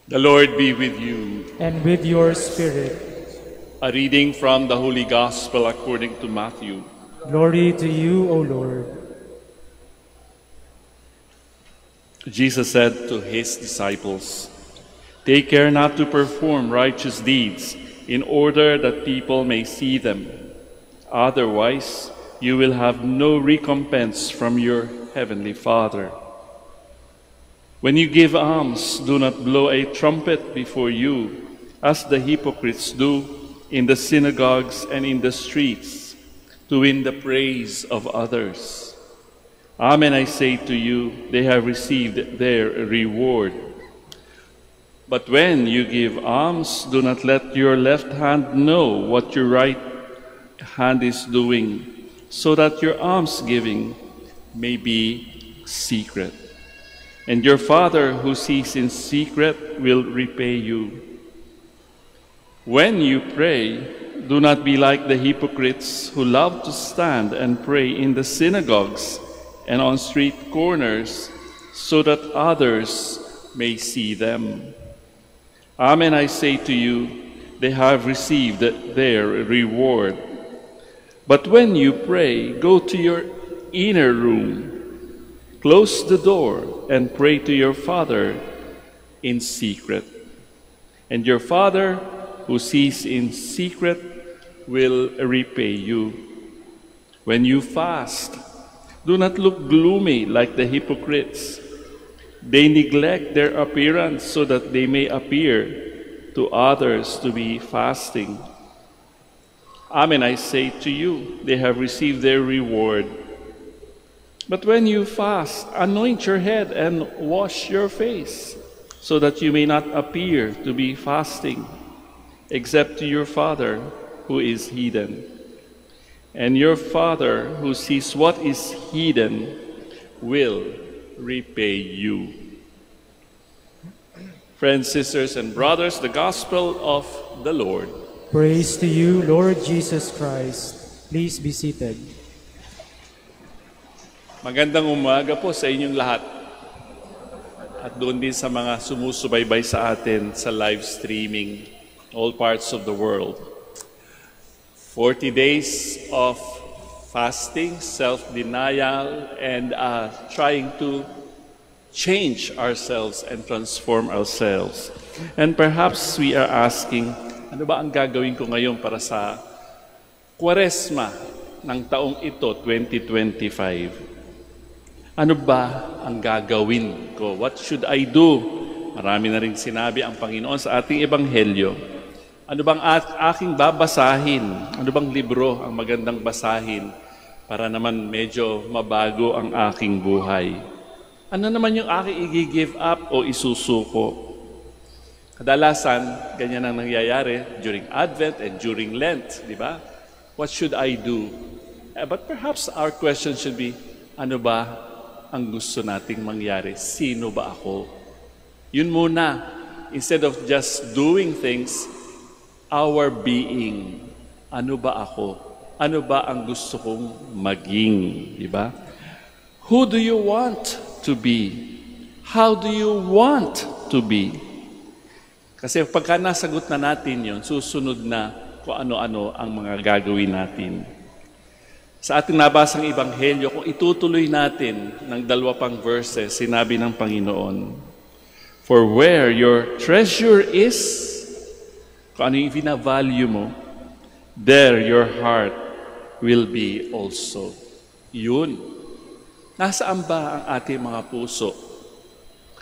The Lord be with you. And with your spirit. A reading from the Holy Gospel according to Matthew. Glory to you, O Lord. Jesus said to his disciples, "Take care not to perform righteous deeds in order that people may see them. Otherwise, you will have no recompense from your heavenly Father. When you give alms, do not blow a trumpet before you, as the hypocrites do in the synagogues and in the streets, to win the praise of others. Amen, I say to you, they have received their reward. But when you give alms, do not let your left hand know what your right hand is doing, so that your almsgiving may be secret. And your Father who sees in secret will repay you. When you pray, do not be like the hypocrites who love to stand and pray in the synagogues and on street corners, so that others may see them. Amen, I say to you, they have received their reward. But when you pray, go to your inner room, close the door, and pray to your Father in secret. And your Father who sees in secret will repay you. When you fast, do not look gloomy like the hypocrites. They neglect their appearance so that they may appear to others to be fasting. Amen, I say to you, they have received their reward. But when you fast, anoint your head and wash your face, so that you may not appear to be fasting, except to your Father who is hidden. And your Father who sees what is hidden will repay you." Friends, sisters, and brothers, the Gospel of the Lord. Praise to you, Lord Jesus Christ. Please be seated. Magandang umaga po sa inyong lahat. At doon din sa mga sumusubaybay sa atin sa live streaming, all parts of the world. 40 days of fasting, self-denial, and trying to change ourselves and transform ourselves. And perhaps we are asking, ano ba ang gagawin ko ngayon para sa Kwaresma ng taong ito, 2025? Ano ba ang gagawin ko? What should I do? Marami na rin sinabi ang Panginoon sa ating Ebanghelyo. Ano bang aking babasahin? Ano bang libro ang magandang basahin para naman medyo mabago ang aking buhay? Ano naman yung aking i-give up o isusuko? Kadalasan, ganyan ang nangyayari during Advent and during Lent, di ba? What should I do? But perhaps our question should be, ano ba ang gusto nating mangyari? Sino ba ako? Yun muna. Instead of just doing things, our being. Ano ba ako? Ano ba ang gusto kong maging? Diba? Who do you want to be? How do you want to be? Kasi pagka nasagot na natin yun, susunod na kung ano-ano ang mga gagawin natin. Sa ating nabasang Ebanghelyo, kung itutuloy natin ng 2 pang verses, sinabi ng Panginoon, "For where your treasure is," kung ano yung vina-value mo, "there your heart will be also." Yun. Nasaan ba ang ating mga puso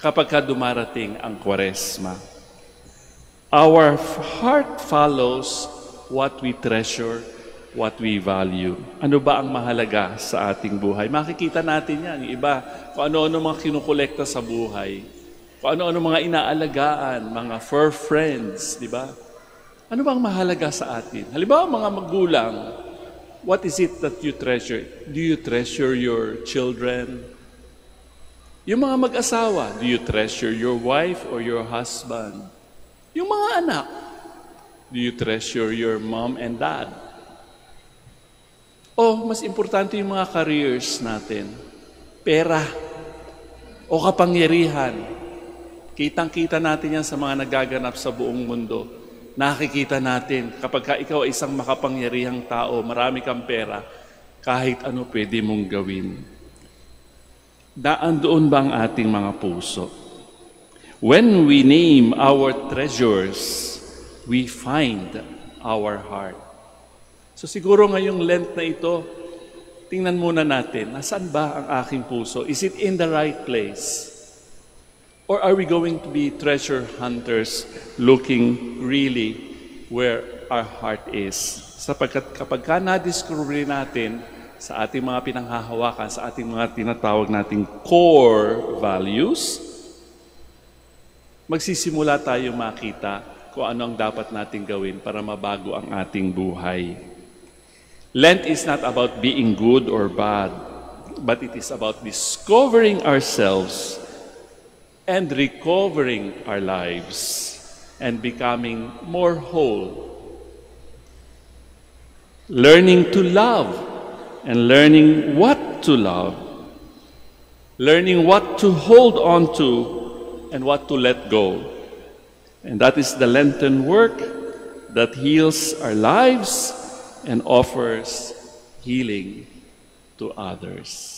kapag dumarating ang Kwaresma? Our heart follows what we treasure, what we value. Ano ba ang mahalaga sa ating buhay? Makikita natin yan. Yung iba, kung ano-ano mga kinukolekta sa buhay. Kung ano-ano mga inaalagaan, mga fur friends, di ba? Ano bang mahalaga sa atin? Halimbawa, mga magulang, what is it that you treasure? Do you treasure your children? Yung mga mag-asawa, do you treasure your wife or your husband? Yung mga anak, do you treasure your mom and dad? O mas importante yung mga careers natin, pera o kapangyarihan. Kitang-kita natin yan sa mga nagaganap sa buong mundo. Nakikita natin, kapag ikaw ay isang makapangyarihang tao, marami kang pera, kahit ano pwede mong gawin. Daan doon ba ang ating mga puso? When we name our treasures, we find our heart. So siguro ngayong Lent na ito, tingnan muna natin, nasaan ba ang aking puso? Is it in the right place? Or are we going to be treasure hunters looking really where our heart is? Sapagkat kapag na-discover natin sa ating mga pinanghahawakan, sa ating mga tinatawag nating core values, magsisimula tayo makita kung ano ang dapat nating gawin para mabago ang ating buhay. Lent is not about being good or bad, but it is about discovering ourselves and recovering our lives and becoming more whole. Learning to love and learning what to love. Learning what to hold on to and what to let go. And that is the Lenten work that heals our lives and offers healing to others.